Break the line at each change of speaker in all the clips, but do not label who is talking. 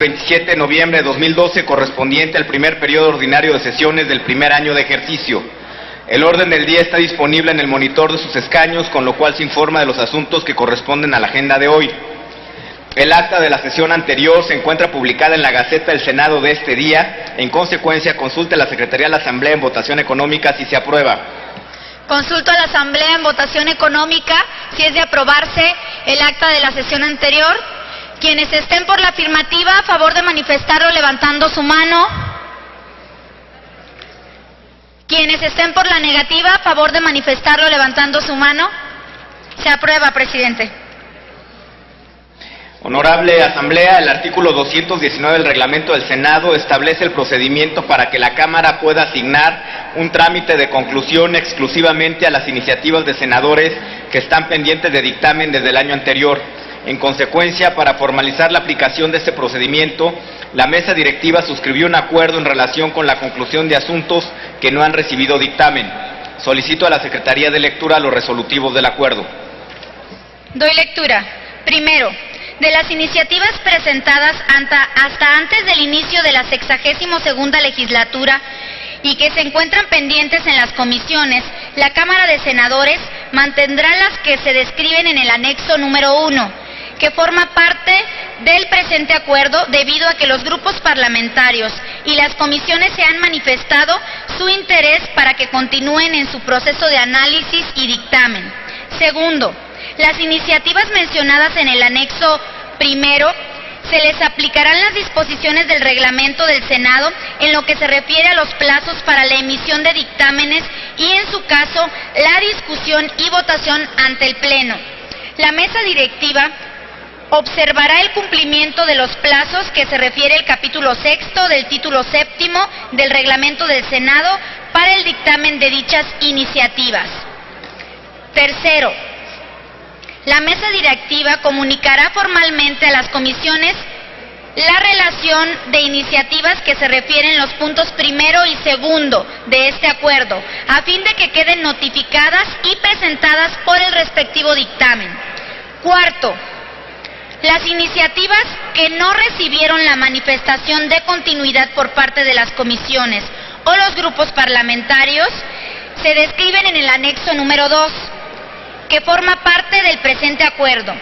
27 de noviembre de 2012, correspondiente al primer periodo ordinario de sesiones del primer año de ejercicio. El orden del día está disponible en el monitor de sus escaños, con lo cual se informa de los asuntos que corresponden a la agenda de hoy. El acta de la sesión anterior se encuentra publicada en la Gaceta del Senado de este día. En consecuencia, consulte a la Secretaría de la Asamblea en votación económica si se aprueba.
Consulto a la Asamblea en votación económica si es de aprobarse el acta de la sesión anterior. Quienes estén por la afirmativa, a favor de manifestarlo levantando su mano. Quienes estén por la negativa, a favor de manifestarlo levantando su mano. Se aprueba, presidente.
Honorable Asamblea, el artículo 219 del reglamento del Senado establece el procedimiento para que la Cámara pueda asignar un trámite de conclusión exclusivamente a las iniciativas de senadores que están pendientes de dictamen desde el año anterior. En consecuencia, para formalizar la aplicación de este procedimiento, la mesa directiva suscribió un acuerdo en relación con la conclusión de asuntos que no han recibido dictamen. Solicito a la Secretaría de Lectura los resolutivos del acuerdo.
Doy lectura. Primero, de las iniciativas presentadas hasta antes del inicio de la 62ª legislatura y que se encuentran pendientes en las comisiones, la Cámara de Senadores mantendrá las que se describen en el anexo número 1, que forma parte del presente acuerdo debido a que los grupos parlamentarios y las comisiones se han manifestado su interés para que continúen en su proceso de análisis y dictamen. Segundo, las iniciativas mencionadas en el anexo primero se les aplicarán las disposiciones del reglamento del Senado en lo que se refiere a los plazos para la emisión de dictámenes y, en su caso, la discusión y votación ante el Pleno. La mesa directiva observará el cumplimiento de los plazos que se refiere el capítulo 6º del título 7º del reglamento del Senado para el dictamen de dichas iniciativas. Tercero, la mesa directiva comunicará formalmente a las comisiones la relación de iniciativas que se refieren los puntos primero y segundo de este acuerdo, a fin de que queden notificadas y presentadas por el respectivo dictamen. Cuarto, las iniciativas que no recibieron la manifestación de continuidad por parte de las comisiones o los grupos parlamentarios se describen en el anexo número 2, que forma parte del presente acuerdo.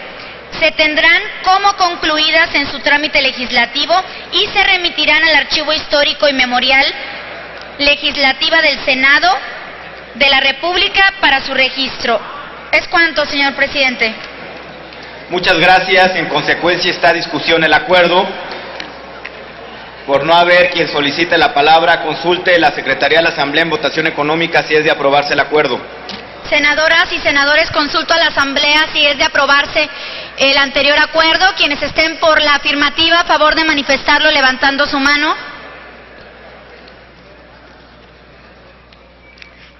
Se tendrán como concluidas en su trámite legislativo y se remitirán al Archivo Histórico y Memorial Legislativa del Senado de la República para su registro. Es cuanto, señor presidente.
Muchas gracias. En consecuencia, está a discusión el acuerdo. Por no haber quien solicite la palabra, consulte la Secretaría de la Asamblea en votación económica si es de aprobarse el acuerdo.
Senadoras y senadores, consulto a la Asamblea si es de aprobarse el anterior acuerdo. Quienes estén por la afirmativa, a favor de manifestarlo levantando su mano.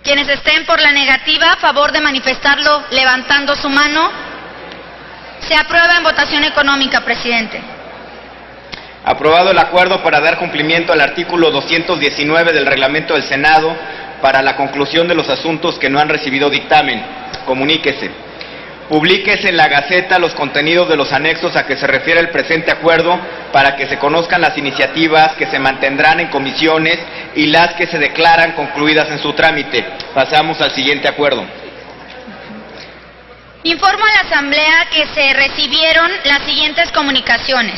Quienes estén por la negativa, a favor de manifestarlo levantando su mano. Se aprueba en votación económica, presidente.
Aprobado el acuerdo para dar cumplimiento al artículo 219 del reglamento del Senado para la conclusión de los asuntos que no han recibido dictamen. Comuníquese. Publíquese en la Gaceta los contenidos de los anexos a que se refiere el presente acuerdo para que se conozcan las iniciativas que se mantendrán en comisiones y las que se declaran concluidas en su trámite. Pasamos al siguiente acuerdo.
Informo a la Asamblea que se recibieron las siguientes comunicaciones.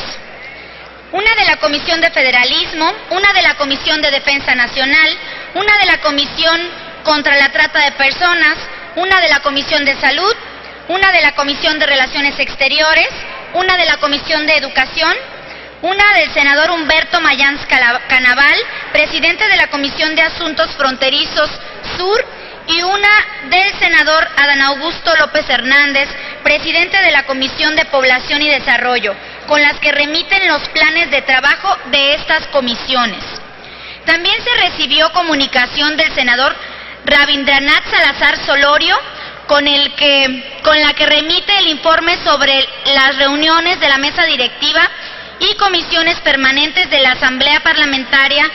Una de la Comisión de Federalismo, una de la Comisión de Defensa Nacional, una de la Comisión contra la Trata de Personas, una de la Comisión de Salud, una de la Comisión de Relaciones Exteriores, una de la Comisión de Educación, una del senador Humberto Mayans Canaval, presidente de la Comisión de Asuntos Fronterizos Sur, y una del senador Adán Augusto López Hernández, presidente de la Comisión de Población y Desarrollo, con las que remiten los planes de trabajo de estas comisiones. También se recibió comunicación del senador Rabindranath Salazar Solorio, con la que remite el informe sobre las reuniones de la mesa directiva y comisiones permanentes de la Asamblea Parlamentaria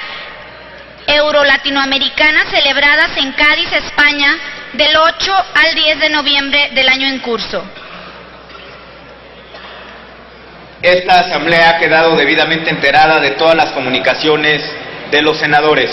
Euro-Latinoamericana celebradas en Cádiz, España, del 8 al 10 de noviembre del año en curso.
Esta asamblea ha quedado debidamente enterada de todas las comunicaciones de los senadores.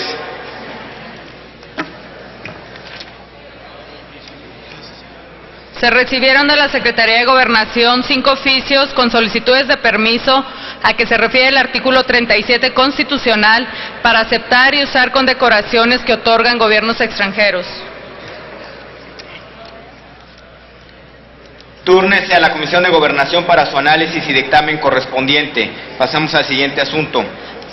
Se recibieron de la Secretaría de Gobernación 5 oficios con solicitudes de permiso a que se refiere el artículo 37 constitucional para aceptar y usar condecoraciones que otorgan gobiernos extranjeros.
Túrnese a la Comisión de Gobernación para su análisis y dictamen correspondiente. Pasamos al siguiente asunto.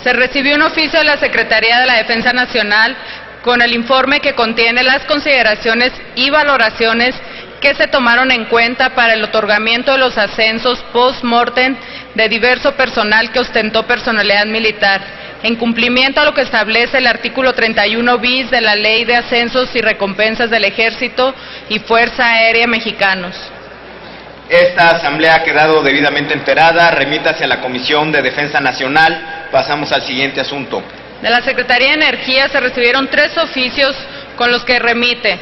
Se recibió un oficio de la Secretaría de la Defensa Nacional con el informe que contiene las consideraciones y valoraciones que se tomaron en cuenta para el otorgamiento de los ascensos post-mortem de diverso personal que ostentó personalidad militar, en cumplimiento a lo que establece el artículo 31 bis de la Ley de Ascensos y Recompensas del Ejército y Fuerza Aérea Mexicanos.
Esta asamblea ha quedado debidamente enterada. Remítase a la Comisión de Defensa Nacional. Pasamos al siguiente asunto.
De la Secretaría de Energía se recibieron 3 oficios con los que remite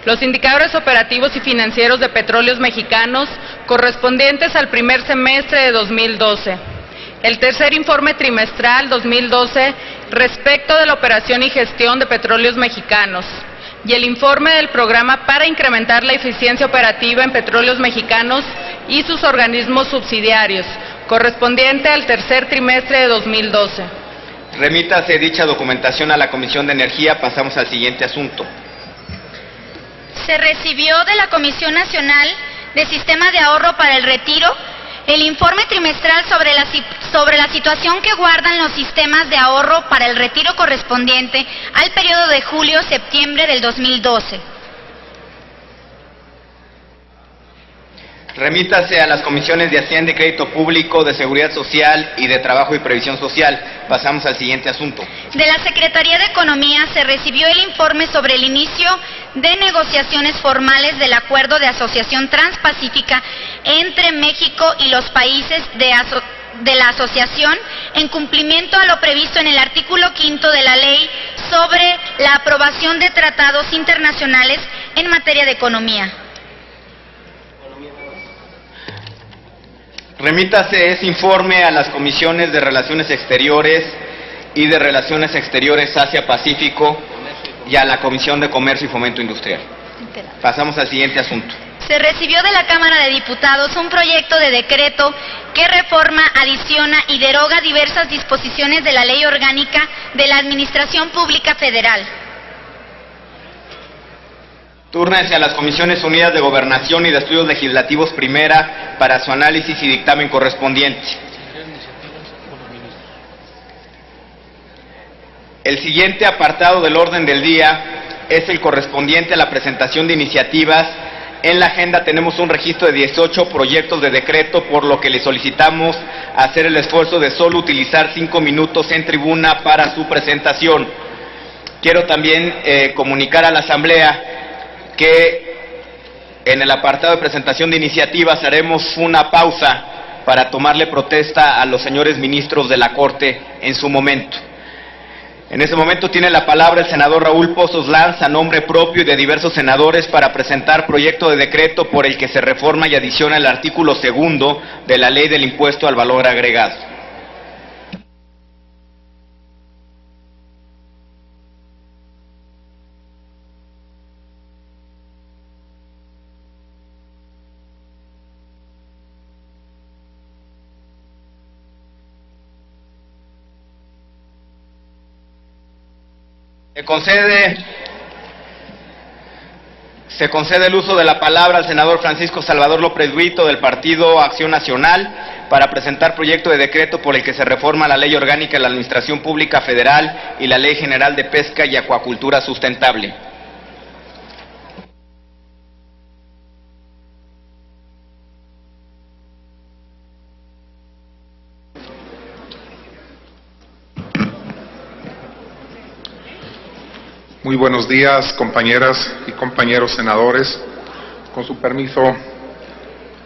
los indicadores operativos y financieros de Petróleos Mexicanos correspondientes al primer semestre de 2012, el tercer informe trimestral 2012 respecto de la operación y gestión de Petróleos Mexicanos y el informe del programa para incrementar la eficiencia operativa en Petróleos Mexicanos y sus organismos subsidiarios, correspondiente al tercer trimestre de 2012.
Remítase dicha documentación a la Comisión de Energía. Pasamos al siguiente asunto.
Se recibió de la Comisión Nacional de Sistema de Ahorro para el Retiro el informe trimestral sobre la situación que guardan los sistemas de ahorro para el retiro correspondiente al periodo de julio-septiembre del 2012.
Remítase a las comisiones de Hacienda y Crédito Público, de Seguridad Social y de Trabajo y Previsión Social. Pasamos al siguiente asunto.
De la Secretaría de Economía se recibió el informe sobre el inicio de negociaciones formales del Acuerdo de Asociación Transpacífica entre México y los países de la asociación, en cumplimiento a lo previsto en el artículo 5 de la Ley sobre la aprobación de tratados internacionales en materia de economía.
Remítase ese informe a las comisiones de Relaciones Exteriores y de Relaciones Exteriores Asia-Pacífico y a la Comisión de Comercio y Fomento Industrial. Pasamos al siguiente asunto.
Se recibió de la Cámara de Diputados un proyecto de decreto que reforma, adiciona y deroga diversas disposiciones de la Ley Orgánica de la Administración Pública Federal.
Túrnense a las Comisiones Unidas de Gobernación y de Estudios Legislativos Primera para su análisis y dictamen correspondiente. El siguiente apartado del orden del día es el correspondiente a la presentación de iniciativas. En la agenda tenemos un registro de 18 proyectos de decreto, por lo que le solicitamos hacer el esfuerzo de solo utilizar 5 minutos en tribuna para su presentación. Quiero también comunicar a la Asamblea que en el apartado de presentación de iniciativas haremos una pausa para tomarle protesta a los señores ministros de la Corte en su momento. En ese momento tiene la palabra el senador Raúl Pozos Lanz, a nombre propio y de diversos senadores, para presentar proyecto de decreto por el que se reforma y adiciona el artículo 2 de la Ley del Impuesto al Valor Agregado. Se concede el uso de la palabra al senador Francisco Salvador López Brito, del Partido Acción Nacional, para presentar proyecto de decreto por el que se reforma la Ley Orgánica de la Administración Pública Federal y la Ley General de Pesca y Acuacultura Sustentable.
Muy buenos días, compañeras y compañeros senadores. Con su permiso,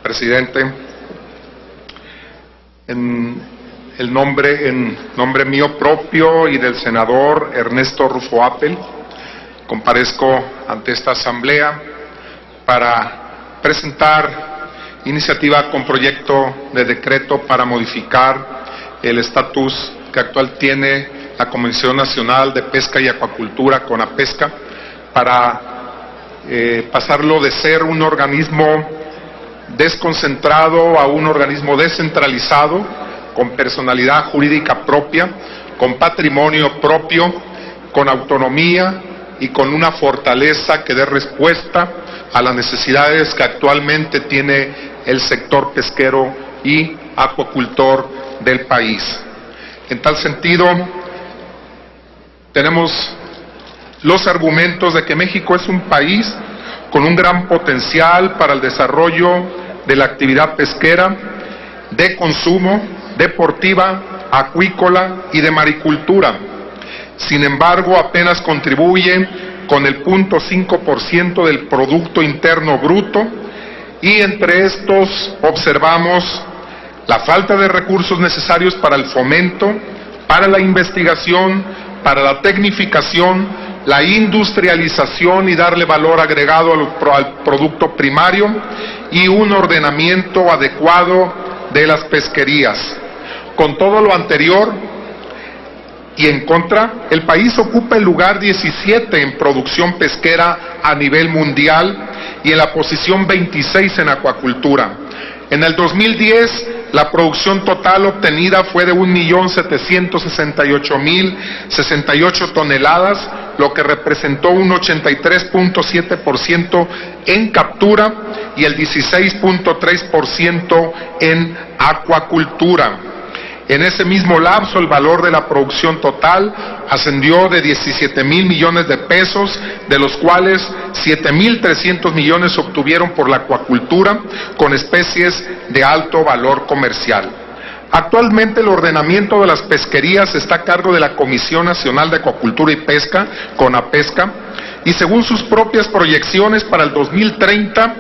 presidente, en nombre mío propio y del senador Ernesto Rufo Appel, comparezco ante esta asamblea para presentar iniciativa con proyecto de decreto para modificar el estatus que actual tiene la Comisión Nacional de Pesca y Acuacultura, CONAPESCA, para pasarlo de ser un organismo desconcentrado a un organismo descentralizado, con personalidad jurídica propia, con patrimonio propio, con autonomía y con una fortaleza que dé respuesta a las necesidades que actualmente tiene el sector pesquero y acuacultor del país. En tal sentido, tenemos los argumentos de que México es un país con un gran potencial para el desarrollo de la actividad pesquera, de consumo, deportiva, acuícola y de maricultura. Sin embargo, apenas contribuye con el 0.5% del Producto Interno Bruto, y entre estos observamos la falta de recursos necesarios para el fomento, para la investigación, para la tecnificación, la industrialización y darle valor agregado al producto primario, y un ordenamiento adecuado de las pesquerías. Con todo lo anterior y en contra, el país ocupa el lugar 17 en producción pesquera a nivel mundial y en la posición 26 en acuacultura. En el 2010, la producción total obtenida fue de 1.768.068 toneladas, lo que representó un 83.7% en captura y el 16.3% en acuacultura. En ese mismo lapso, el valor de la producción total ascendió de 17,000 millones de pesos, de los cuales 7,300 millones se obtuvieron por la acuacultura, con especies de alto valor comercial. Actualmente el ordenamiento de las pesquerías está a cargo de la Comisión Nacional de Acuacultura y Pesca, CONAPESCA, y según sus propias proyecciones para el 2030,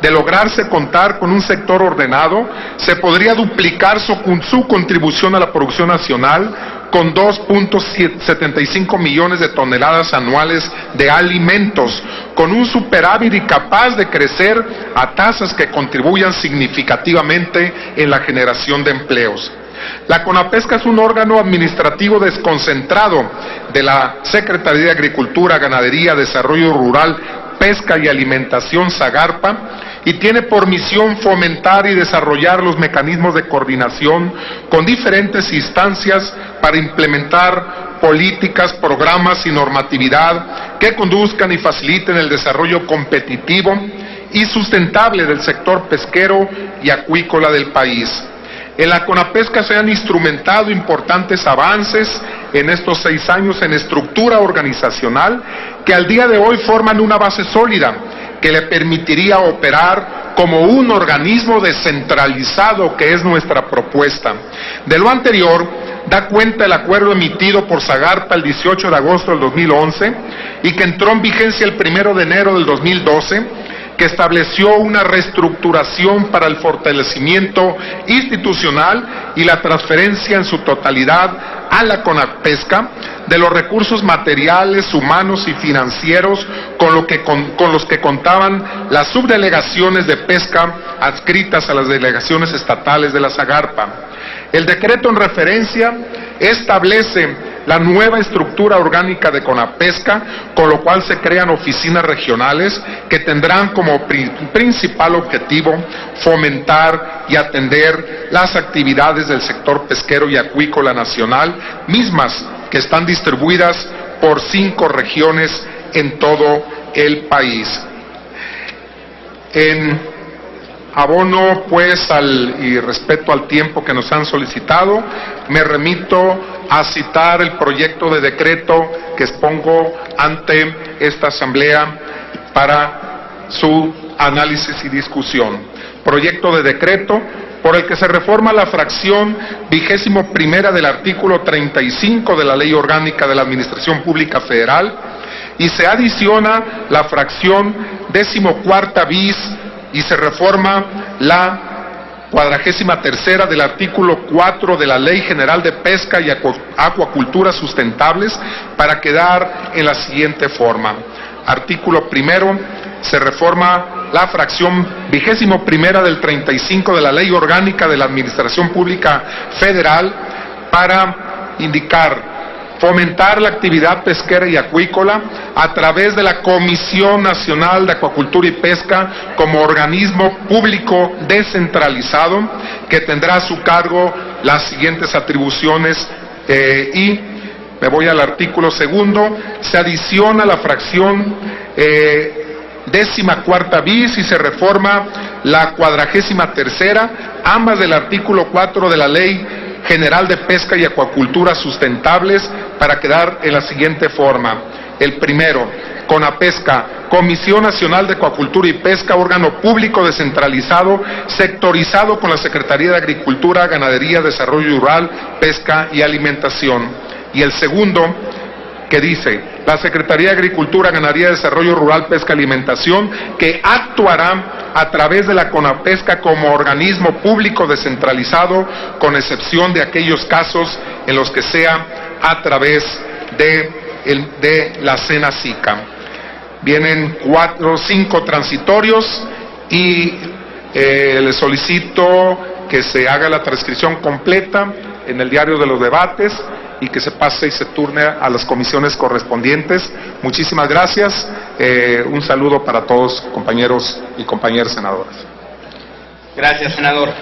de lograrse contar con un sector ordenado, se podría duplicar su contribución a la producción nacional con 2.75 millones de toneladas anuales de alimentos, con un superávit y capaz de crecer a tasas que contribuyan significativamente en la generación de empleos. La CONAPESCA es un órgano administrativo desconcentrado de la Secretaría de Agricultura, Ganadería, Desarrollo Rural, Pesca y Alimentación, SAGARPA, y tiene por misión fomentar y desarrollar los mecanismos de coordinación con diferentes instancias para implementar políticas, programas y normatividad que conduzcan y faciliten el desarrollo competitivo y sustentable del sector pesquero y acuícola del país. En la CONAPESCA se han instrumentado importantes avances en estos 6 años en estructura organizacional que al día de hoy forman una base sólida que le permitiría operar como un organismo descentralizado, que es nuestra propuesta. De lo anterior da cuenta el acuerdo emitido por SAGARPA el 18 de agosto del 2011 y que entró en vigencia el 1 de enero del 2012, que estableció una reestructuración para el fortalecimiento institucional y la transferencia en su totalidad a la CONAPESCA de los recursos materiales, humanos y financieros con los que contaban las subdelegaciones de pesca adscritas a las delegaciones estatales de la SAGARPA. El decreto en referencia establece la nueva estructura orgánica de CONAPESCA, con lo cual se crean oficinas regionales que tendrán como principal objetivo fomentar y atender las actividades del sector pesquero y acuícola nacional, mismas que están distribuidas por 5 regiones en todo el país. En abono pues y respecto al tiempo que nos han solicitado, me remito a citar el proyecto de decreto que expongo ante esta asamblea para su análisis y discusión. Proyecto de decreto por el que se reforma la fracción 21ª del artículo 35 de la Ley Orgánica de la Administración Pública Federal y se adiciona la fracción 14ª bis y se reforma la 43ª del artículo 4 de la Ley General de Pesca y Acuacultura Sustentables para quedar en la siguiente forma. artículo primero, se reforma la fracción 21ª del 35 de la Ley Orgánica de la Administración Pública Federal para indicar fomentar la actividad pesquera y acuícola a través de la Comisión Nacional de Acuacultura y Pesca como organismo público descentralizado que tendrá a su cargo las siguientes atribuciones y me voy al artículo segundo, se adiciona la fracción 14ª bis y se reforma la 43ª, ambas del artículo 4 de la Ley General de Pesca y Acuacultura Sustentables, para quedar en la siguiente forma. El primero, CONAPESCA, Comisión Nacional de Acuacultura y Pesca, órgano público descentralizado, sectorizado con la Secretaría de Agricultura, Ganadería, Desarrollo Rural, Pesca y Alimentación. Y el segundo, que dice, la Secretaría de Agricultura, Ganadería, Desarrollo Rural, Pesca y Alimentación, que actuará a través de la CONAPESCA como organismo público descentralizado, con excepción de aquellos casos en los que sea a través de la SENACICA. Vienen 5 transitorios y les solicito que se haga la transcripción completa en el diario de los debates y que se pase y se turne a las comisiones correspondientes. Muchísimas gracias. Un saludo para todos, compañeros y compañeras senadoras.
Gracias, senador.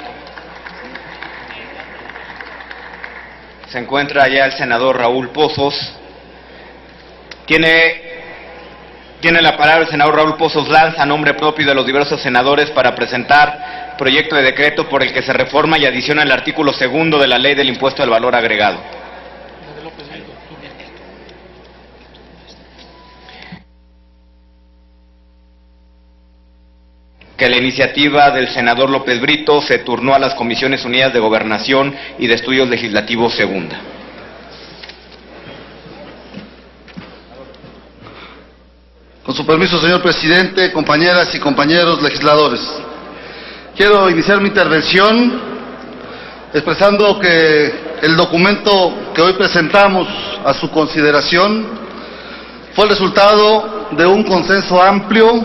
Se encuentra ya el senador Raúl Pozos. Tiene la palabra el senador Raúl Pozos Lanza, a nombre propio de los diversos senadores, para presentar proyecto de decreto por el que se reforma y adiciona el artículo 2 de la Ley del Impuesto al Valor Agregado. Que la iniciativa del senador López Brito se turnó a las Comisiones Unidas de Gobernación y de Estudios Legislativos segunda.
Con su permiso, señor presidente, compañeras y compañeros legisladores, quiero iniciar mi intervención expresando que el documento que hoy presentamos a su consideración fue el resultado de un consenso amplio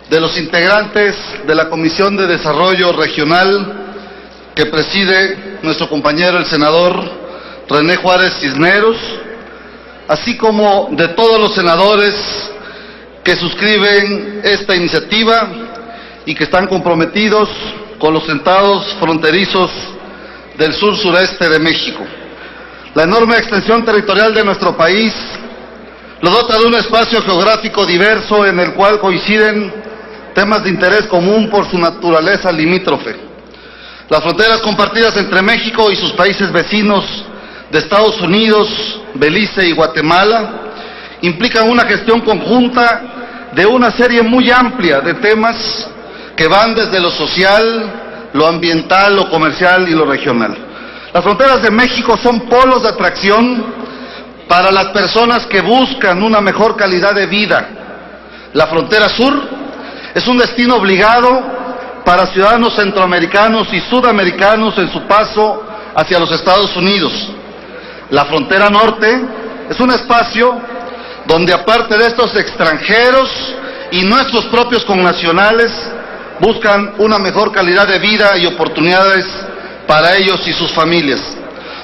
de los integrantes de la Comisión de Desarrollo Regional que preside nuestro compañero el senador René Juárez Cisneros, así como de todos los senadores que suscriben esta iniciativa y que están comprometidos con los estados fronterizos del sur-sureste de México. La enorme extensión territorial de nuestro país lo dota de un espacio geográfico diverso en el cual coinciden temas de interés común por su naturaleza limítrofe. Las fronteras compartidas entre México y sus países vecinos de Estados Unidos, Belice y Guatemala implican una gestión conjunta de una serie muy amplia de temas que van desde lo social, lo ambiental, lo comercial y lo regional. Las fronteras de México son polos de atracción para las personas que buscan una mejor calidad de vida. La frontera sur es un destino obligado para ciudadanos centroamericanos y sudamericanos en su paso hacia los Estados Unidos. La frontera norte es un espacio donde, aparte de estos extranjeros y nuestros propios connacionales, buscan una mejor calidad de vida y oportunidades para ellos y sus familias.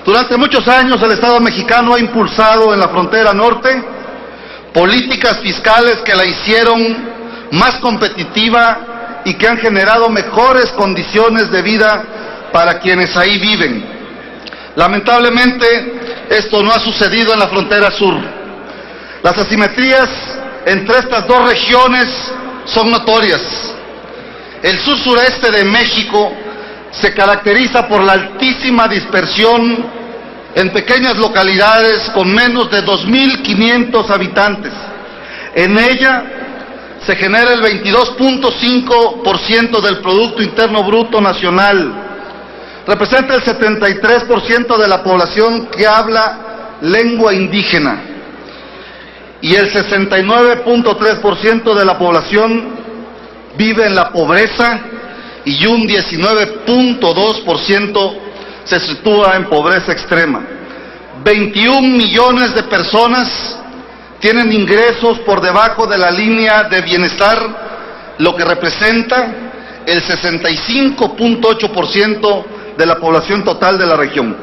Durante muchos años el Estado mexicano ha impulsado en la frontera norte políticas fiscales que la hicieron más competitiva y que han generado mejores condiciones de vida para quienes ahí viven. Lamentablemente, esto no ha sucedido en la frontera sur. Las asimetrías entre estas dos regiones son notorias. El sur-sureste de México se caracteriza por la altísima dispersión en pequeñas localidades con menos de 2.500 habitantes. En ella se genera el 22.5% del Producto Interno Bruto Nacional. Representa el 73% de la población que habla lengua indígena y el 69.3% de la población vive en la pobreza y un 19.2% se sitúa en pobreza extrema. 21 millones de personas tienen ingresos por debajo de la línea de bienestar, lo que representa el 65.8% de la población total de la región.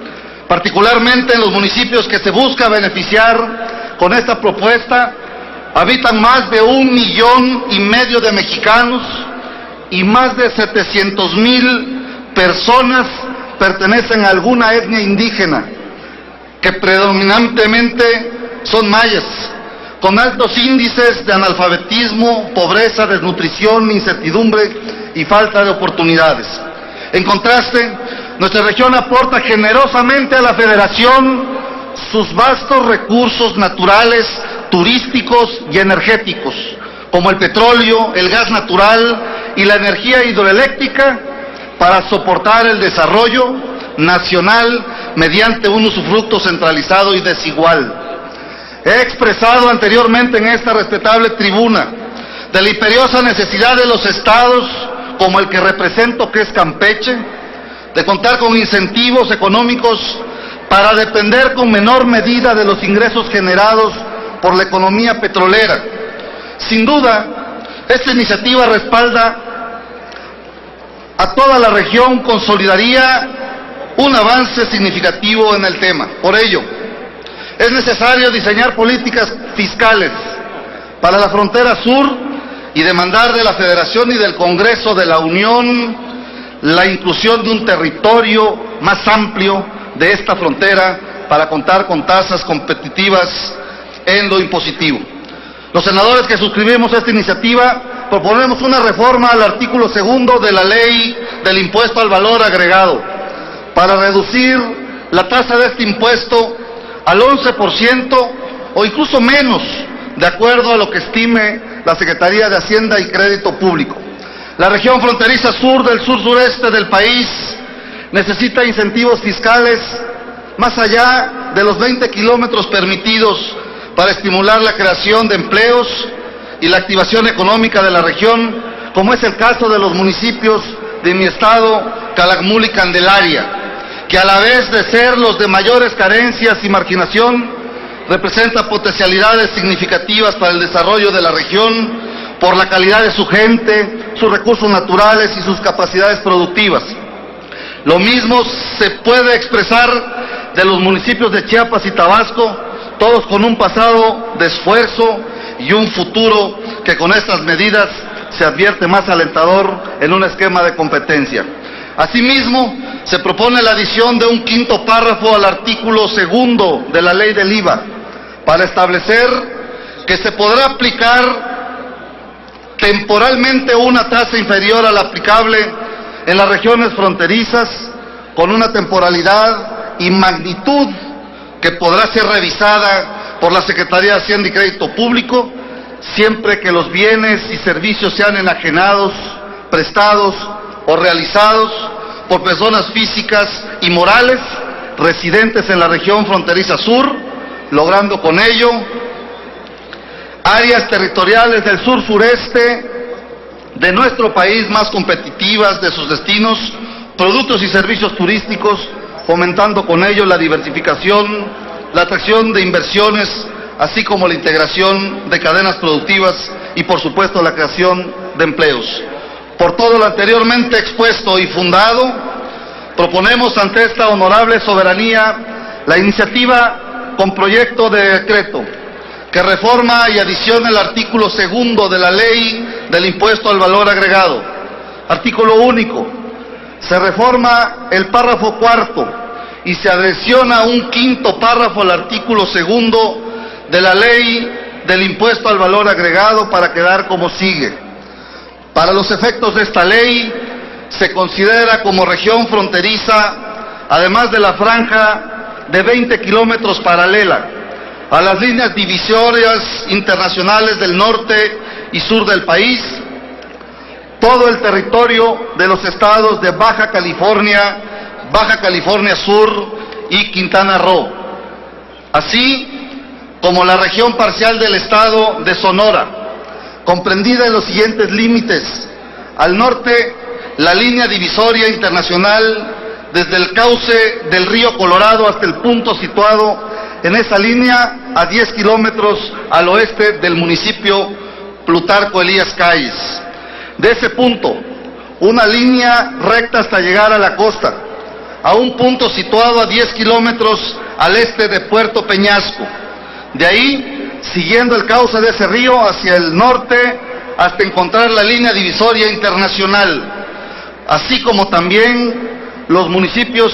Particularmente en los municipios que se busca beneficiar con esta propuesta, habitan más de 1,5 millones de mexicanos y más de 700,000 personas pertenecen a alguna etnia indígena, que predominantemente son mayas, con altos índices de analfabetismo, pobreza, desnutrición, incertidumbre y falta de oportunidades. En contraste, nuestra región aporta generosamente a la Federación sus vastos recursos naturales, turísticos y energéticos, como el petróleo, el gas natural y la energía hidroeléctrica, para soportar el desarrollo nacional mediante un usufructo centralizado y desigual. He expresado anteriormente en esta respetable tribuna de la imperiosa necesidad de los estados, como el que represento, que es Campeche, de contar con incentivos económicos para depender con menor medida de los ingresos generados por la economía petrolera. Sin duda, esta iniciativa respalda a toda la región, consolidaría un avance significativo en el tema. Por ello, es necesario diseñar políticas fiscales para la frontera sur y demandar de la Federación y del Congreso de la Unión la inclusión de un territorio más amplio de esta frontera para contar con tasas competitivas en lo impositivo. Los senadores que suscribimos esta iniciativa proponemos una reforma al artículo 2 de la Ley del Impuesto al Valor Agregado para reducir la tasa de este impuesto al 11% o incluso menos, de acuerdo a lo que estime la Secretaría de Hacienda y Crédito Público. La región fronteriza sur del sur-sureste del país necesita incentivos fiscales más allá de los 20 kilómetros permitidos para estimular la creación de empleos y la activación económica de la región, como es el caso de los municipios de mi estado, Calakmul y Candelaria, que a la vez de ser los de mayores carencias y marginación, representa potencialidades significativas para el desarrollo de la región por la calidad de su gente, sus recursos naturales y sus capacidades productivas. Lo mismo se puede expresar de los municipios de Chiapas y Tabasco, todos con un pasado de esfuerzo y un futuro que con estas medidas se advierte más alentador en un esquema de competencia. Asimismo, se propone la adición de un 5º párrafo al artículo 2 de la Ley del IVA, para establecer que se podrá aplicar temporalmente una tasa inferior a la aplicable en las regiones fronterizas, con una temporalidad y magnitud que podrá ser revisada por la Secretaría de Hacienda y Crédito Público, siempre que los bienes y servicios sean enajenados, prestados o realizados por personas físicas y morales residentes en la región fronteriza sur, logrando con ello áreas territoriales del sur-sureste de nuestro país más competitivas de sus destinos, productos y servicios turísticos, fomentando con ello la diversificación, la atracción de inversiones, así como la integración de cadenas productivas y, por supuesto, la creación de empleos. Por todo lo anteriormente expuesto y fundado, proponemos ante esta honorable soberanía la iniciativa con proyecto de decreto que reforma y adiciona el artículo 2 de la Ley del Impuesto al Valor Agregado. Artículo único. Se reforma el párrafo 4 y se adiciona un 5º párrafo al artículo 2 de la Ley del Impuesto al Valor Agregado para quedar como sigue. Para los efectos de esta ley, se considera como región fronteriza, además de la franja de 20 kilómetros paralela a las líneas divisorias internacionales del norte y sur del país, todo el territorio de los estados de Baja California Sur y Quintana Roo, así como la región parcial del estado de Sonora, comprendida en los siguientes límites: al norte, la línea divisoria internacional desde el cauce del río Colorado hasta el punto situado en esa línea a 10 kilómetros al oeste del municipio Plutarco Elías Calles. De ese punto, una línea recta hasta llegar a la costa, a un punto situado a 10 kilómetros al este de Puerto Peñasco. De ahí, siguiendo el cauce de ese río hacia el norte, hasta encontrar la línea divisoria internacional, así como también los municipios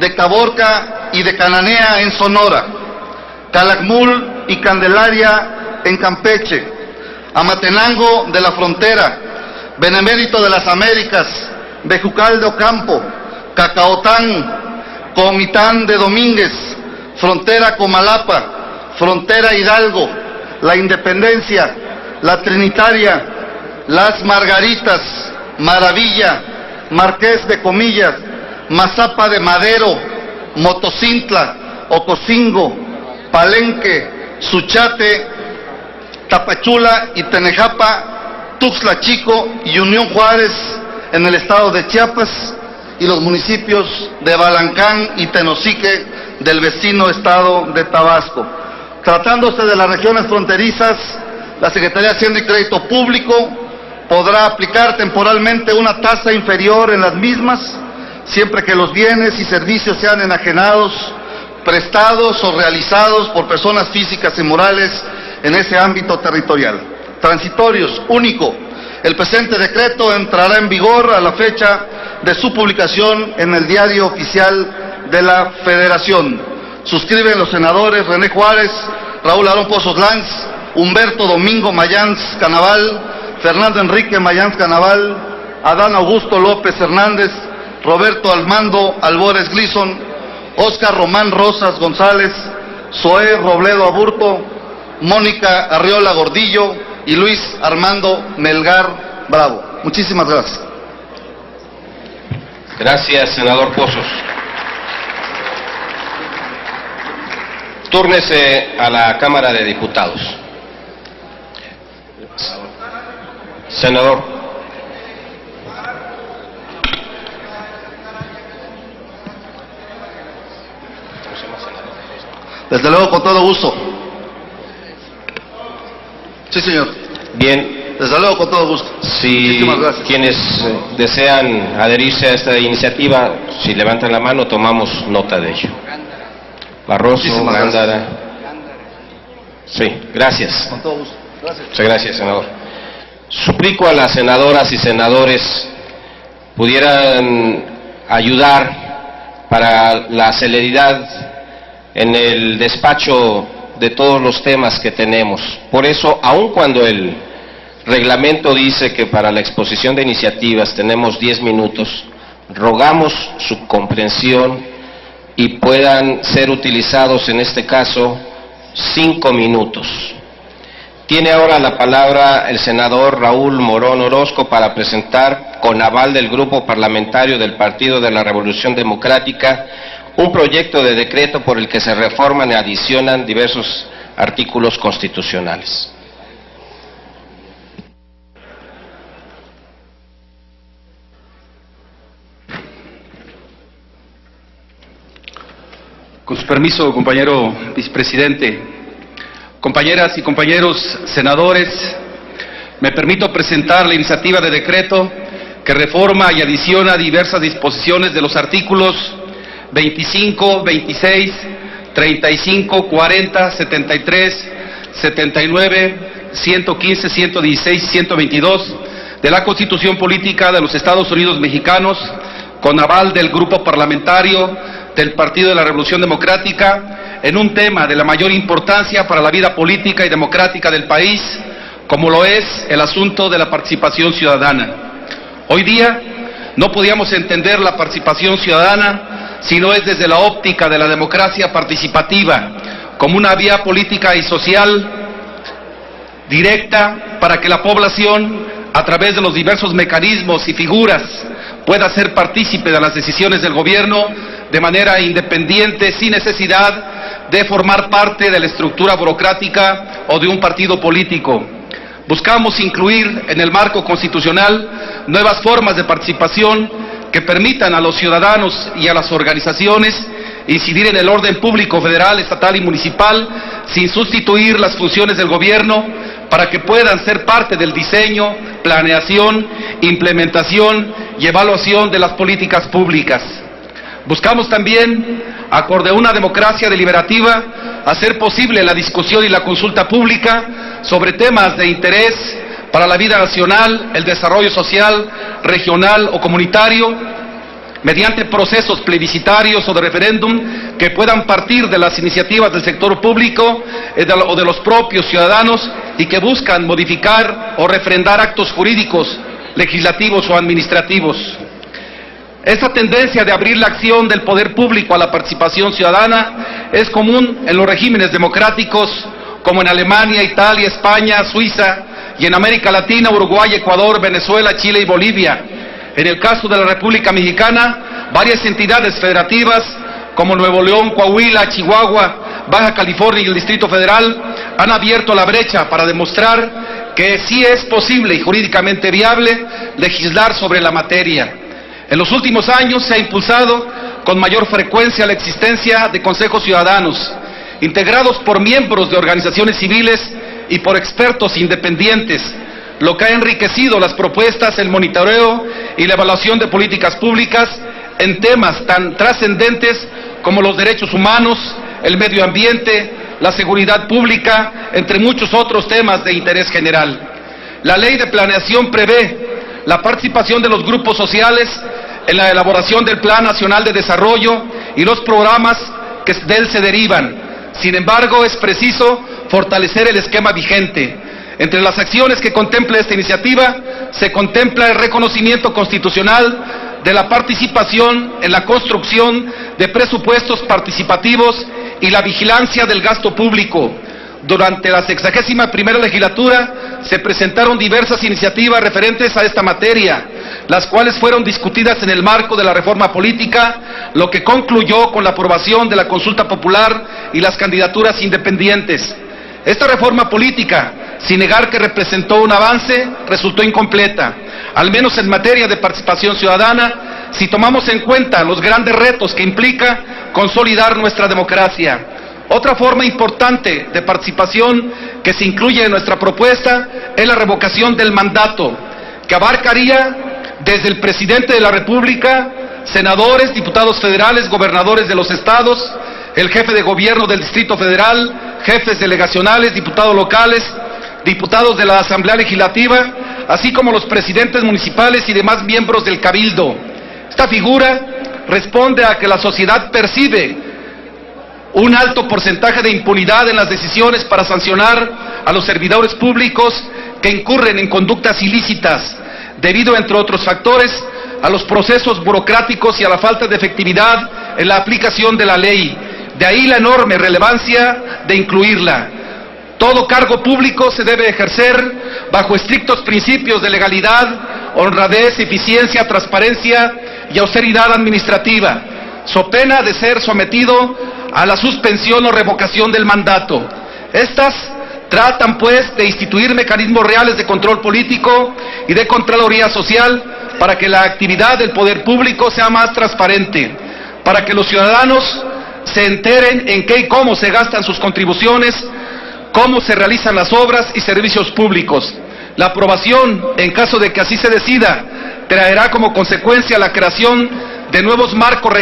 de Caborca y de Cananea en Sonora, Calakmul y Candelaria en Campeche, Amatenango de la Frontera, Benemérito de las Américas, Bejucal de Ocampo, Cacaotán, Comitán de Domínguez, Frontera Comalapa, Frontera Hidalgo, La Independencia, La Trinitaria, Las Margaritas, Maravilla, Marqués de Comillas, Mazapa de Madero, Motocintla, Ocosingo, Palenque, Suchate, Tapachula y Tenejapa, Tuxtla Chico y Unión Juárez en el estado de Chiapas, y los municipios de Balancán y Tenosique del vecino estado de Tabasco. Tratándose de las regiones fronterizas, la Secretaría de Hacienda y Crédito Público podrá aplicar temporalmente una tasa inferior en las mismas, siempre que los bienes y servicios sean enajenados, prestados o realizados por personas físicas y morales en ese ámbito territorial. Transitorios, único. El presente decreto entrará en vigor a la fecha de su publicación en el Diario Oficial de la Federación. Suscriben los senadores René Juárez, Raúl Aarón Pozos Lanz, Humberto Domingo Mayans Canaval, Fernando Enrique Mayans Canaval, Adán Augusto López Hernández, Roberto Armando Albores Gleason, Óscar Román Rosas González, Zoé Robledo Aburto, Mónica Arriola Gordillo y Luis Armando Melgar Bravo. Muchísimas gracias.
Gracias, senador Pozos. Túrnese a la Cámara de Diputados. Senador.
Desde luego, con todo gusto. Sí, señor.
Bien.
Desde luego, con todo gusto.
Si quienes desean adherirse a esta iniciativa, si levantan la mano, tomamos nota de ello. Barroso, Gándara. Sí, gracias.
Con todo gusto. Gracias.
Muchas gracias, senador. Suplico a las senadoras y senadores pudieran ayudar para la celeridad en el despacho de todos los temas que tenemos. Por eso, aun cuando el reglamento dice que para la exposición de iniciativas tenemos 10 minutos, rogamos su comprensión y puedan ser utilizados en este caso 5 minutos. Tiene ahora la palabra el senador Raúl Morón Orozco para presentar, con aval del Grupo Parlamentario del Partido de la Revolución Democrática, un proyecto de decreto por el que se reforman y adicionan diversos artículos constitucionales.
Con su permiso, compañero vicepresidente, compañeras y compañeros senadores, me permito presentar la iniciativa de decreto que reforma y adiciona diversas disposiciones de los artículos 25, 26, 35, 40, 73, 79, 115, 116 y 122 de la Constitución Política de los Estados Unidos Mexicanos, con aval del Grupo Parlamentario del Partido de la Revolución Democrática, en un tema de la mayor importancia para la vida política y democrática del país, como lo es el asunto de la participación ciudadana. Hoy día no podíamos entender la participación ciudadana si no es desde la óptica de la democracia participativa, como una vía política y social directa para que la población, a través de los diversos mecanismos y figuras, pueda ser partícipe de las decisiones del gobierno de manera independiente, sin necesidad de formar parte de la estructura burocrática o de un partido político. Buscamos incluir en el marco constitucional nuevas formas de participación que permitan a los ciudadanos y a las organizaciones incidir en el orden público federal, estatal y municipal, sin sustituir las funciones del gobierno, para que puedan ser parte del diseño, planeación, implementación y evaluación de las políticas públicas. Buscamos también, acorde a una democracia deliberativa, hacer posible la discusión y la consulta pública sobre temas de interés para la vida nacional, el desarrollo social, regional o comunitario, mediante procesos plebiscitarios o de referéndum que puedan partir de las iniciativas del sector público o de los propios ciudadanos y que buscan modificar o refrendar actos jurídicos, legislativos o administrativos. Esta tendencia de abrir la acción del poder público a la participación ciudadana es común en los regímenes democráticos como en Alemania, Italia, España, Suiza y en América Latina, Uruguay, Ecuador, Venezuela, Chile y Bolivia. En el caso de la República Mexicana, varias entidades federativas como Nuevo León, Coahuila, Chihuahua, Baja California y el Distrito Federal han abierto la brecha para demostrar que sí es posible y jurídicamente viable legislar sobre la materia. En los últimos años se ha impulsado con mayor frecuencia la existencia de consejos ciudadanos, integrados por miembros de organizaciones civiles y por expertos independientes, lo que ha enriquecido las propuestas, el monitoreo y la evaluación de políticas públicas en temas tan trascendentes como los derechos humanos, el medio ambiente, la seguridad pública, entre muchos otros temas de interés general. La Ley de Planeación prevé la participación de los grupos sociales en la elaboración del Plan Nacional de Desarrollo y los programas que de él se derivan. Sin embargo, es preciso fortalecer el esquema vigente. Entre las acciones que contempla esta iniciativa, se contempla el reconocimiento constitucional de la participación en la construcción de presupuestos participativos y la vigilancia del gasto público. Durante la 61ª legislatura se presentaron diversas iniciativas referentes a esta materia, las cuales fueron discutidas en el marco de la reforma política, lo que concluyó con la aprobación de la consulta popular y las candidaturas independientes. Esta reforma política, sin negar que representó un avance, resultó incompleta, al menos en materia de participación ciudadana, si tomamos en cuenta los grandes retos que implica consolidar nuestra democracia. Otra forma importante de participación que se incluye en nuestra propuesta es la revocación del mandato, que abarcaría desde el presidente de la República, senadores, diputados federales, gobernadores de los estados, el jefe de gobierno del Distrito Federal, jefes delegacionales, diputados locales, diputados de la Asamblea Legislativa, así como los presidentes municipales y demás miembros del Cabildo. Esta figura responde a que la sociedad percibe un alto porcentaje de impunidad en las decisiones para sancionar a los servidores públicos que incurren en conductas ilícitas, debido, entre otros factores, a los procesos burocráticos y a la falta de efectividad en la aplicación de la ley. De ahí la enorme relevancia de incluirla. Todo cargo público se debe ejercer bajo estrictos principios de legalidad, honradez, eficiencia, transparencia y austeridad administrativa, so pena de ser sometido a la suspensión o revocación del mandato. Estas tratan, pues, de instituir mecanismos reales de control político y de contraloría social para que la actividad del poder público sea más transparente, para que los ciudadanos se enteren en qué y cómo se gastan sus contribuciones, cómo se realizan las obras y servicios públicos. La aprobación, en caso de que así se decida, traerá como consecuencia la creación de nuevos marcos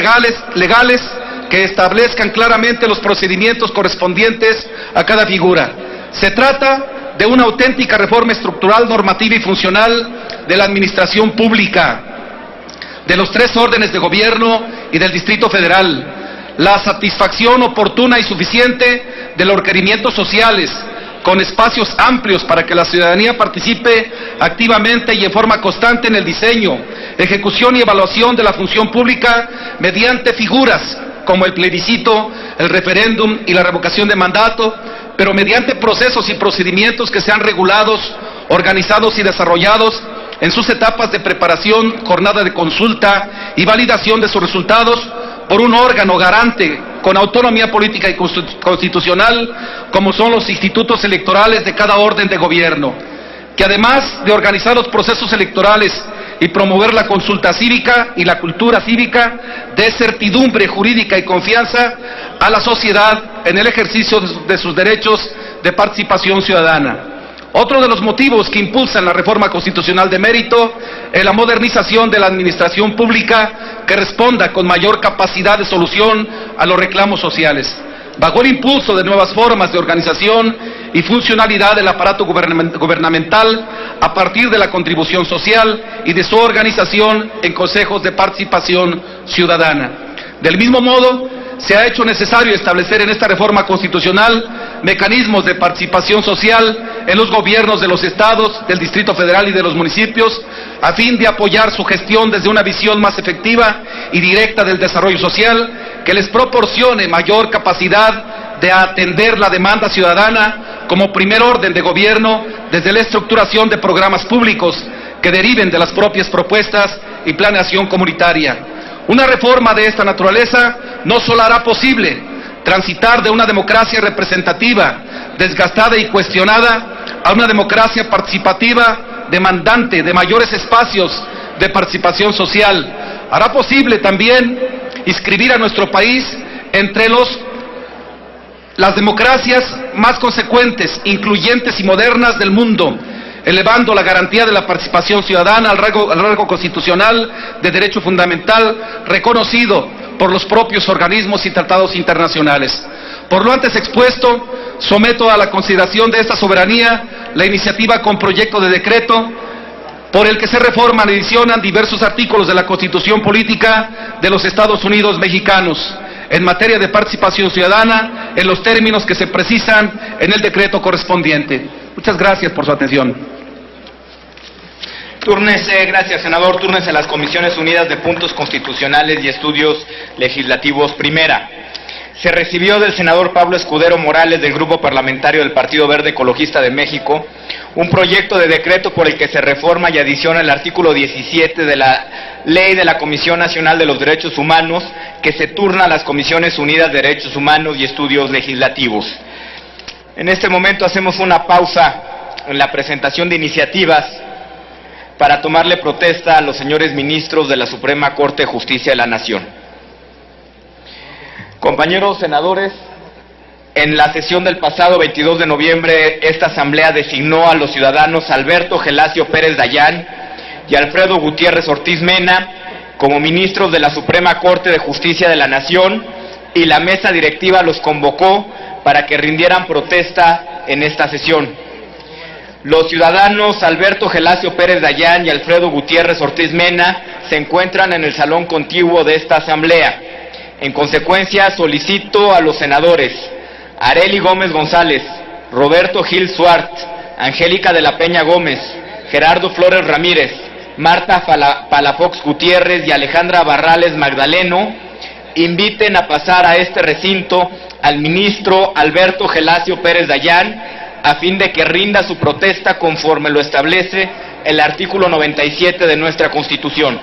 legales que establezcan claramente los procedimientos correspondientes a cada figura. Se trata de una auténtica reforma estructural, normativa y funcional de la administración pública, de los tres órdenes de gobierno y del Distrito Federal, la satisfacción oportuna y suficiente de los requerimientos sociales, con espacios amplios para que la ciudadanía participe activamente y en forma constante en el diseño, ejecución y evaluación de la función pública mediante figuras como el plebiscito, el referéndum y la revocación de mandato, pero mediante procesos y procedimientos que sean regulados, organizados y desarrollados en sus etapas de preparación, jornada de consulta y validación de sus resultados por un órgano garante con autonomía política y constitucional, como son los institutos electorales de cada orden de gobierno, que además de organizar los procesos electorales y promover la consulta cívica y la cultura cívica de certidumbre jurídica y confianza a la sociedad en el ejercicio de sus derechos de participación ciudadana. Otro de los motivos que impulsan la reforma constitucional de mérito es la modernización de la administración pública que responda con mayor capacidad de solución a los reclamos sociales, bajo el impulso de nuevas formas de organización y funcionalidad del aparato gubernamental a partir de la contribución social y de su organización en consejos de participación ciudadana. Del mismo modo, se ha hecho necesario establecer en esta reforma constitucional mecanismos de participación social en los gobiernos de los estados, del Distrito Federal y de los municipios, a fin de apoyar su gestión desde una visión más efectiva y directa del desarrollo social, que les proporcione mayor capacidad de atender la demanda ciudadana como primer orden de gobierno desde la estructuración de programas públicos que deriven de las propias propuestas y planeación comunitaria. Una reforma de esta naturaleza no solo hará posible transitar de una democracia representativa, desgastada y cuestionada, a una democracia participativa demandante de mayores espacios de participación social. Hará posible también inscribir a nuestro país entre las democracias más consecuentes, incluyentes y modernas del mundo, elevando la garantía de la participación ciudadana al rango constitucional de derecho fundamental reconocido por los propios organismos y tratados internacionales. Por lo antes expuesto, someto a la consideración de esta soberanía la iniciativa con proyecto de decreto por el que se reforman y adicionan diversos artículos de la Constitución Política de los Estados Unidos Mexicanos en materia de participación ciudadana en los términos que se precisan en el decreto correspondiente. Muchas gracias por su atención.
Túrnese, gracias senador, túrnese las Comisiones Unidas de Puntos Constitucionales y Estudios Legislativos. Primera, se recibió del senador Pablo Escudero Morales del Grupo Parlamentario del Partido Verde Ecologista de México un proyecto de decreto por el que se reforma y adiciona el artículo 17 de la Ley de la Comisión Nacional de los Derechos Humanos, que se turna a las Comisiones Unidas de Derechos Humanos y Estudios Legislativos. En este momento hacemos una pausa en la presentación de iniciativas para tomarle protesta a los señores ministros de la Suprema Corte de Justicia de la Nación. Compañeros senadores, en la sesión del pasado 22 de noviembre, esta Asamblea designó a los ciudadanos Alberto Gelasio Pérez Dayán y Alfredo Gutiérrez Ortiz Mena como ministros de la Suprema Corte de Justicia de la Nación, y la mesa directiva los convocó para que rindieran protesta en esta sesión. Los ciudadanos Alberto Gelasio Pérez Dayán y Alfredo Gutiérrez Ortiz Mena se encuentran en el salón contiguo de esta Asamblea. En consecuencia, solicito a los senadores Arely Gómez González, Roberto Gil Suart, Angélica de la Peña Gómez, Gerardo Flores Ramírez, Marta Palafox Gutiérrez y Alejandra Barrales Magdaleno inviten a pasar a este recinto al ministro Alberto Gelasio Pérez Dayán a fin de que rinda su protesta conforme lo establece el artículo 97 de nuestra Constitución.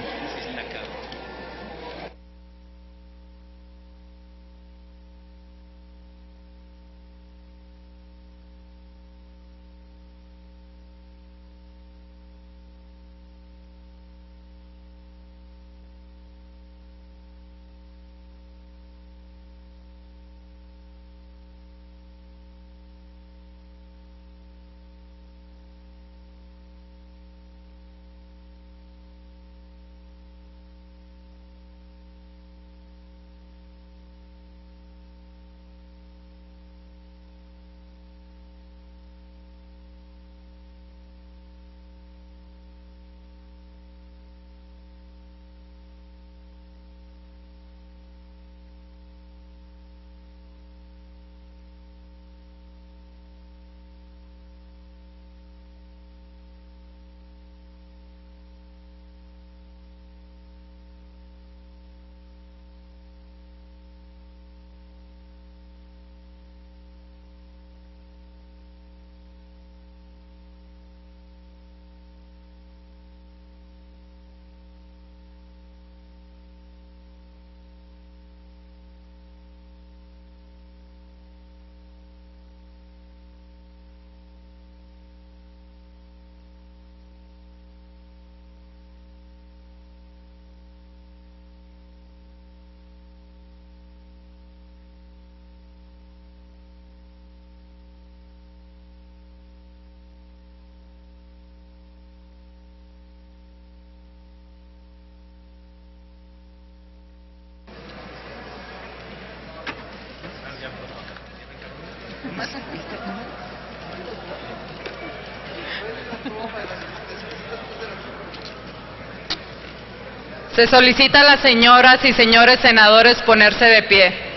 Se solicita a las señoras y señores senadores ponerse de pie.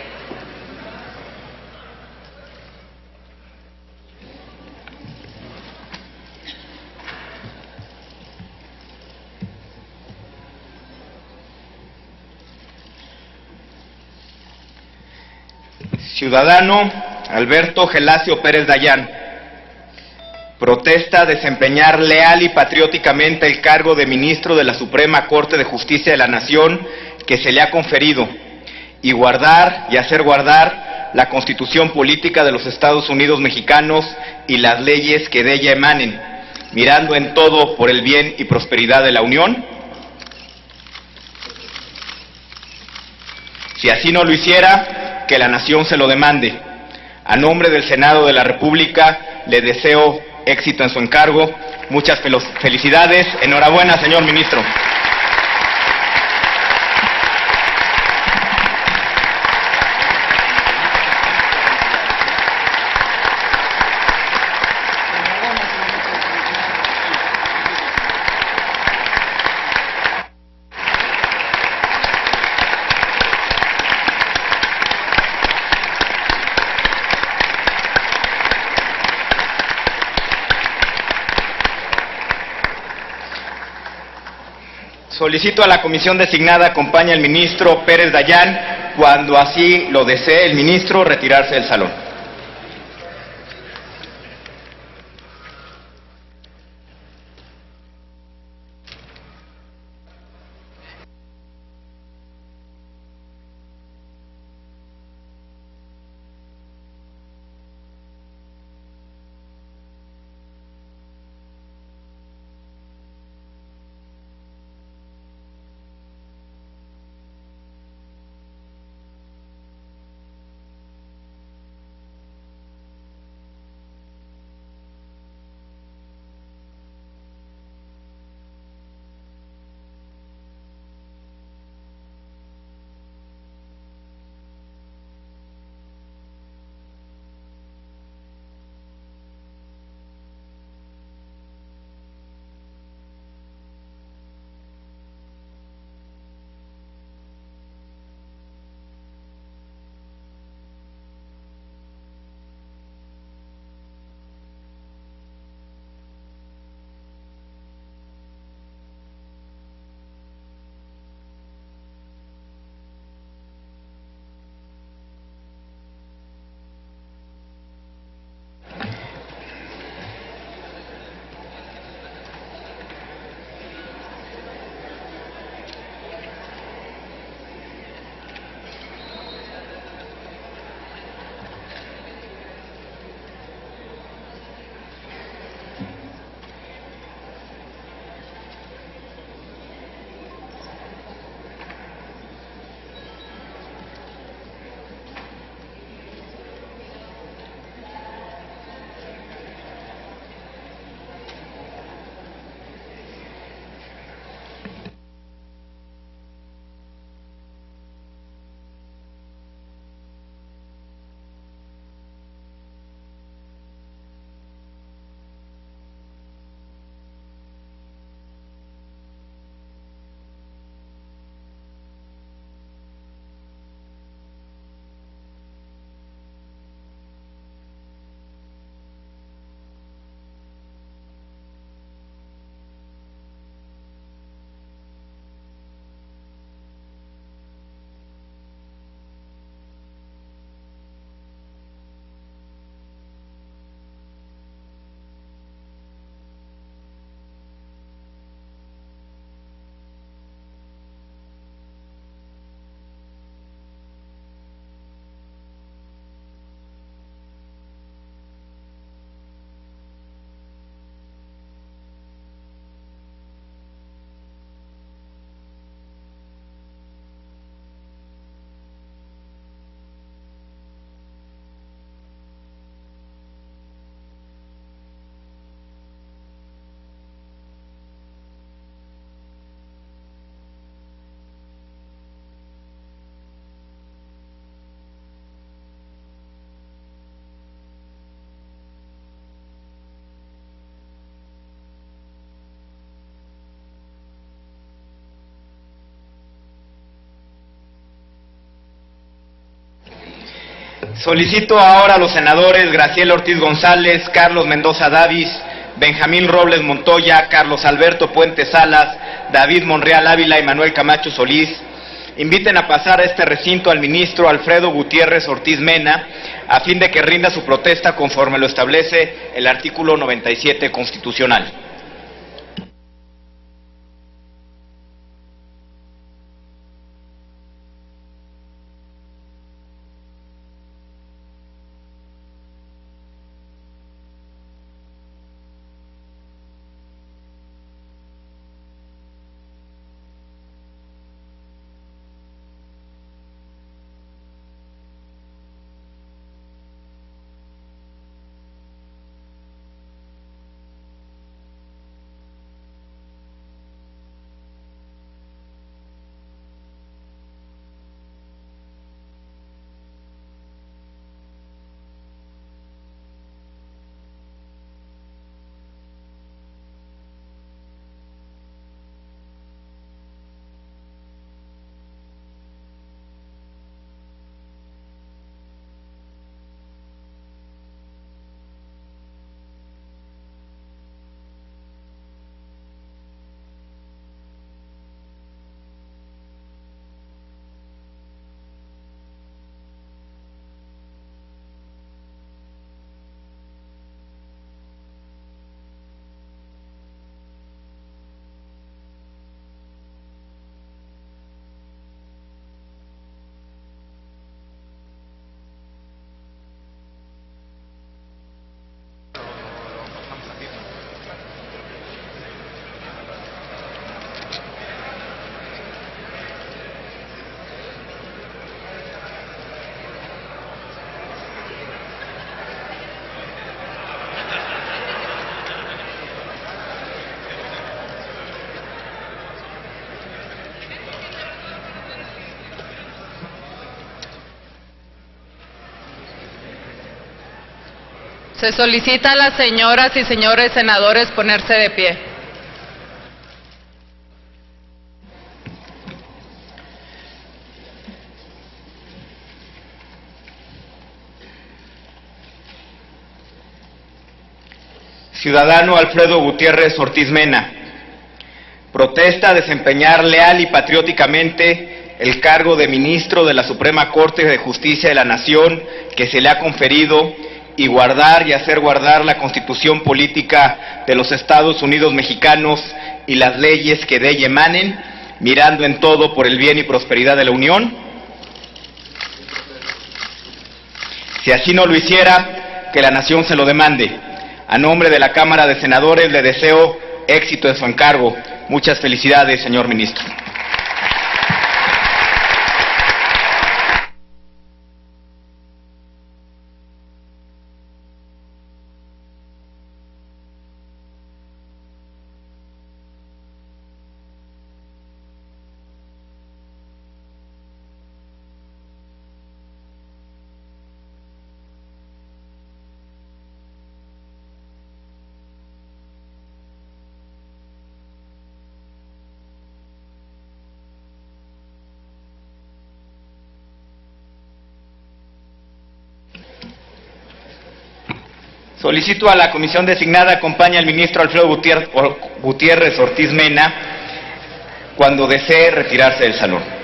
Ciudadano Alberto Gelacio Pérez Dayán, protesta desempeñar leal y patrióticamente el cargo de ministro de la Suprema Corte de Justicia de la Nación que se le ha conferido, y guardar y hacer guardar la Constitución Política de los Estados Unidos Mexicanos y las leyes que de ella emanen, mirando en todo por el bien y prosperidad de la Unión. Si así no lo hiciera, que la nación se lo demande. A nombre del Senado de la República, le deseo éxito en su encargo. Muchas felicidades. Enhorabuena, señor ministro. Solicito a la comisión designada acompañe al ministro Pérez Dayán, cuando así lo desee el ministro, retirarse del salón. Solicito ahora a los senadores Graciela Ortiz González, Carlos Mendoza Davis, Benjamín Robles Montoya, Carlos Alberto Puente Salas, David Monreal Ávila y Manuel Camacho Solís, inviten a pasar a este recinto al ministro Alfredo Gutiérrez Ortiz Mena, a fin de que rinda su protesta conforme lo establece el artículo 97 constitucional.
Se solicita a las señoras y señores senadores ponerse de pie.
Ciudadano Alfredo Gutiérrez Ortiz Mena, protesta desempeñar leal y patrióticamente el cargo de ministro de la Suprema Corte de Justicia de la Nación que se le ha conferido y guardar y hacer guardar la Constitución Política de los Estados Unidos Mexicanos y las leyes que de ella emanen, mirando en todo por el bien y prosperidad de la Unión. Si así no lo hiciera, que la nación se lo demande. A nombre de la Cámara de Senadores le deseo éxito en su encargo. Muchas felicidades, señor ministro. Solicito a la comisión designada acompañe al ministro Alfredo Gutiérrez Ortiz Mena cuando desee retirarse del salón.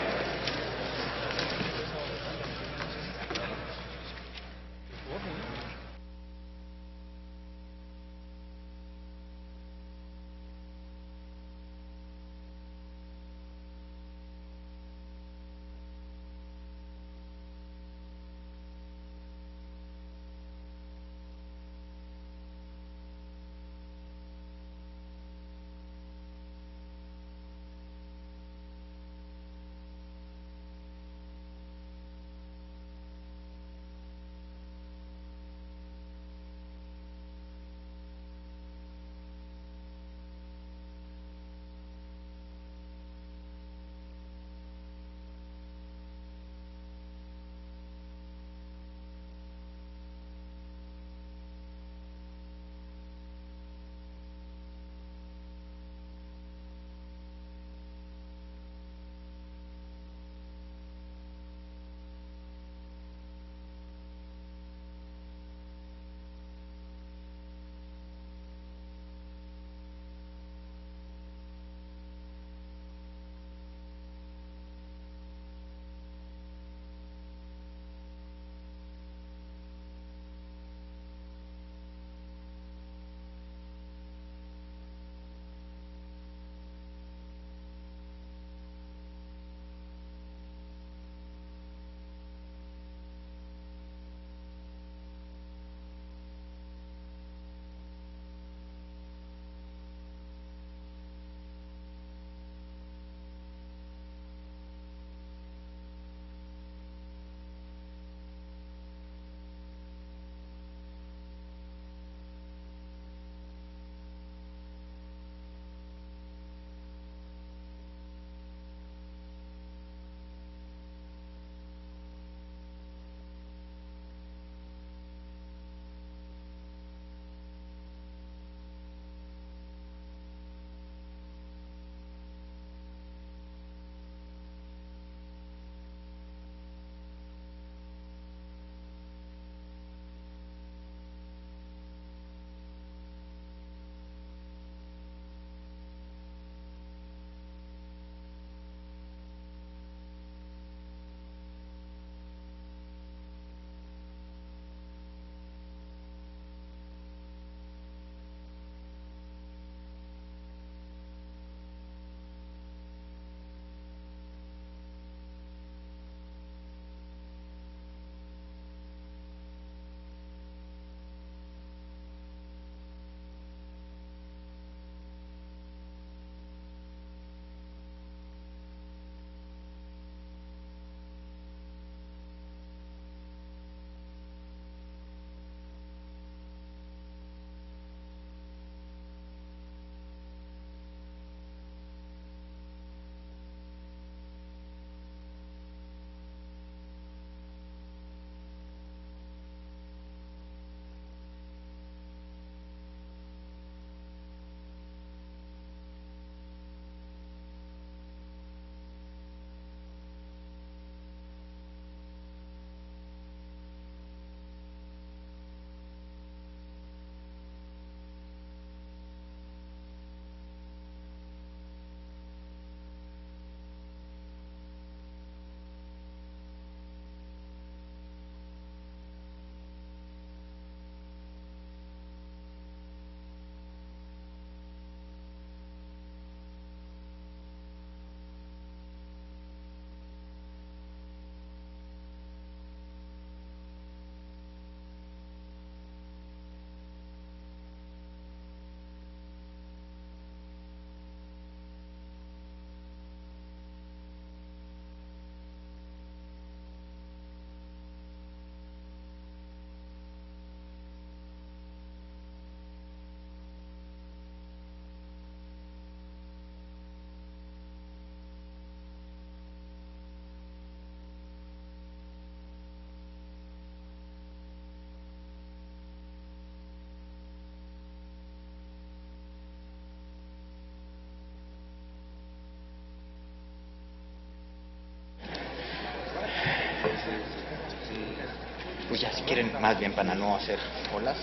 Pues ya, si quieren, más bien para no hacer olas.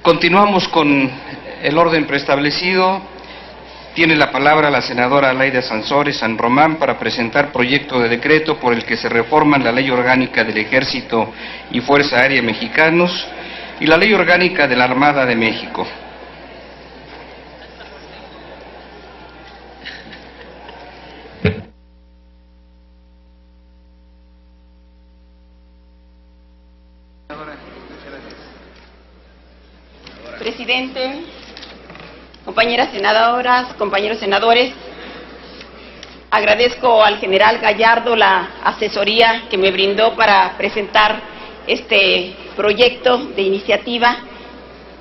Continuamos con el orden preestablecido. Tiene la palabra la senadora Laida Sansores San Román para presentar proyecto de decreto por el que se reforman la Ley Orgánica del Ejército y Fuerza Aérea Mexicanos y la Ley Orgánica de la Armada de México.
Presidente, compañeras senadoras, compañeros senadores, agradezco al general Gallardo la asesoría que me brindó para presentar este proyecto de iniciativa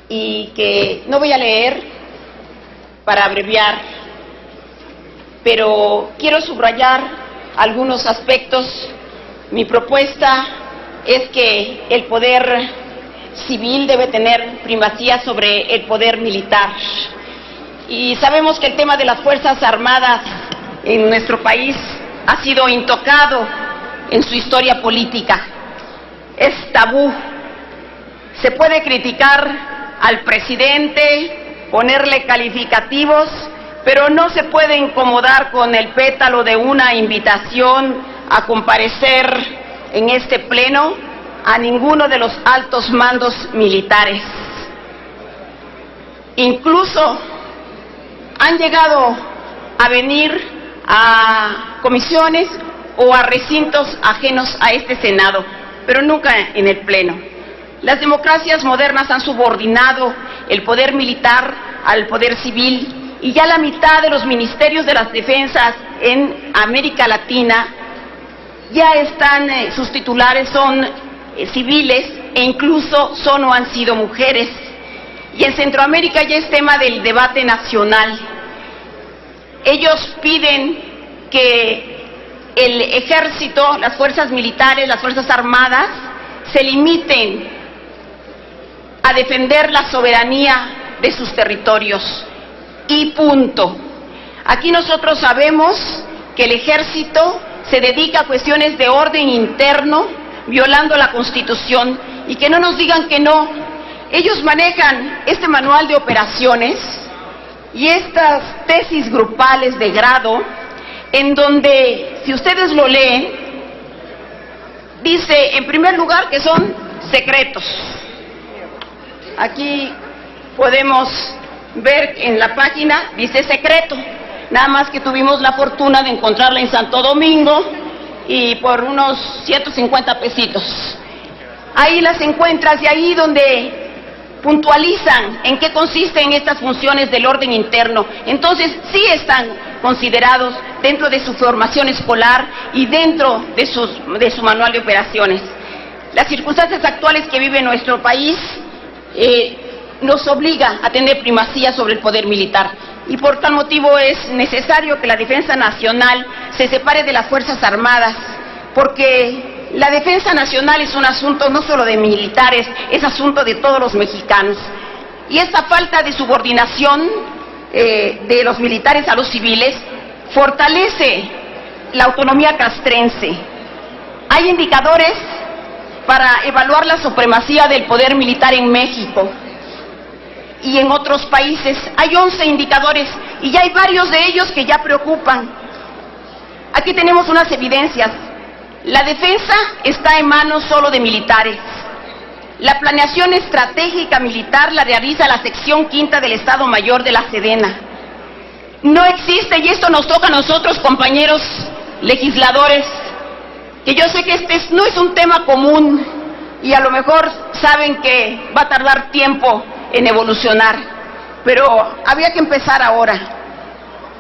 y que no voy a leer para abreviar, pero quiero subrayar algunos aspectos. Mi propuesta es que el poder civil debe tener primacía sobre el poder militar. Y sabemos que el tema de las Fuerzas Armadas en nuestro país ha sido intocado en su historia política. Es tabú. Se puede criticar al presidente, ponerle calificativos, pero no se puede incomodar con el pétalo de una invitación a comparecer en este pleno a ninguno de los altos mandos militares. Incluso han llegado a venir a comisiones o a recintos ajenos a este Senado, pero nunca en el Pleno. Las democracias modernas han subordinado el poder militar al poder civil y ya la mitad de los ministerios de las defensas en América Latina ya están, sus titulares son civiles e incluso son o han sido mujeres. Y en Centroamérica ya es tema del debate nacional. Ellos piden que el ejército, las fuerzas militares, las fuerzas armadas se limiten a defender la soberanía de sus territorios. Y punto. Aquí nosotros sabemos que el ejército se dedica a cuestiones de orden interno, violando la Constitución, y que no nos digan que no. Ellos manejan este manual de operaciones y estas tesis grupales de grado, en donde, si ustedes lo leen, dice en primer lugar que son secretos. Aquí podemos ver en la página, dice secreto, nada más que tuvimos la fortuna de encontrarla en Santo Domingo y por unos 150 pesitos. Ahí las encuentras y ahí donde puntualizan en qué consisten estas funciones del orden interno. Entonces sí están considerados dentro de su formación escolar y dentro de su manual de operaciones. Las circunstancias actuales que vive nuestro país nos obliga a tener primacía sobre el poder militar. Y por tal motivo es necesario que la defensa nacional se separe de las Fuerzas Armadas, porque la defensa nacional es un asunto no solo de militares, es asunto de todos los mexicanos. Y esta falta de subordinación de los militares a los civiles fortalece la autonomía castrense. Hay indicadores para evaluar la supremacía del poder militar en México y en otros países. Hay 11 indicadores y ya hay varios de ellos que ya preocupan. Aquí tenemos unas evidencias. La defensa está en manos solo de militares. La planeación estratégica militar la realiza la sección 5ª del Estado Mayor de la Sedena. No existe, y esto nos toca a nosotros, compañeros legisladores, que yo sé que este no es un tema común y a lo mejor saben que va a tardar tiempo en evolucionar, pero había que empezar ahora.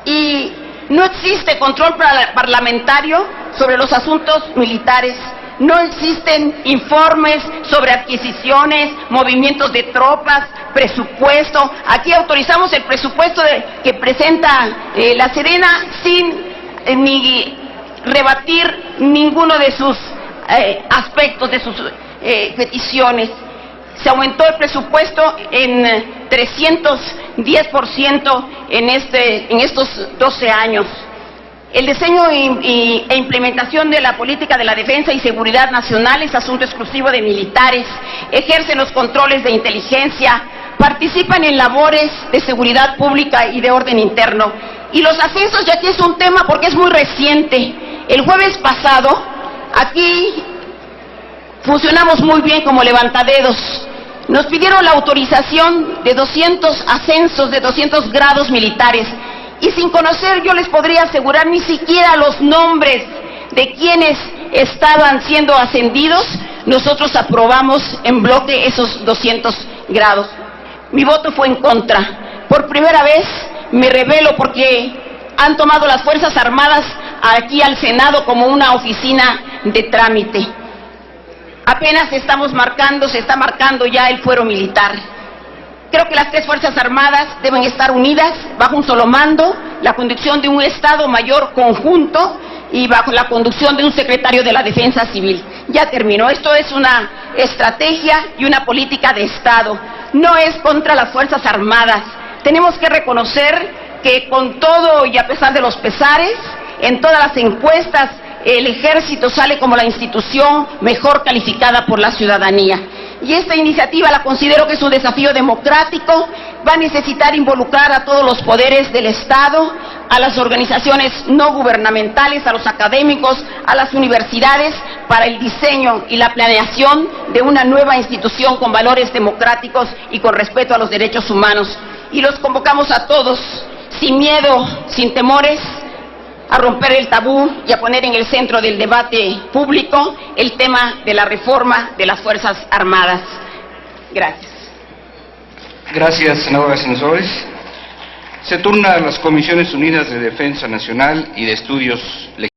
Y no existe control parlamentario sobre los asuntos militares. No existen informes sobre adquisiciones, movimientos de tropas, presupuesto. Aquí autorizamos el presupuesto que presenta la Sedena sin ni rebatir ninguno de sus aspectos, de sus peticiones. Se aumentó el presupuesto en 310% en estos 12 años. El diseño e implementación de la política de la defensa y seguridad nacional es asunto exclusivo de militares. Ejercen los controles de inteligencia, participan en labores de seguridad pública y de orden interno. Y los ascensos, ya que es un tema porque es muy reciente. El jueves pasado, aquí funcionamos muy bien como levantadedos. Nos pidieron la autorización de 200 ascensos de 200 grados militares. Y sin conocer, yo les podría asegurar, ni siquiera los nombres de quienes estaban siendo ascendidos, nosotros aprobamos en bloque esos 200 grados. Mi voto fue en contra. Por primera vez me rebelo porque han tomado las Fuerzas Armadas aquí al Senado como una oficina de trámite. Apenas se está marcando ya el fuero militar. Creo que las tres Fuerzas Armadas deben estar unidas bajo un solo mando, la conducción de un Estado Mayor conjunto y bajo la conducción de un secretario de la Defensa Civil. Ya terminó. Esto es una estrategia y una política de Estado. No es contra las Fuerzas Armadas. Tenemos que reconocer que con todo y a pesar de los pesares, en todas las encuestas, el Ejército sale como la institución mejor calificada por la ciudadanía. Y esta iniciativa la considero que es un desafío democrático, va a necesitar involucrar a todos los poderes del Estado, a las organizaciones no gubernamentales, a los académicos, a las universidades, para el diseño y la planeación de una nueva institución con valores democráticos y con respeto a los derechos humanos. Y los convocamos a todos, sin miedo, sin temores, a romper el tabú y a poner en el centro del debate público el tema de la reforma de las Fuerzas Armadas. Gracias.
Gracias, senadora Sansores. Se turna a las Comisiones Unidas de Defensa Nacional y de Estudios Legislativos.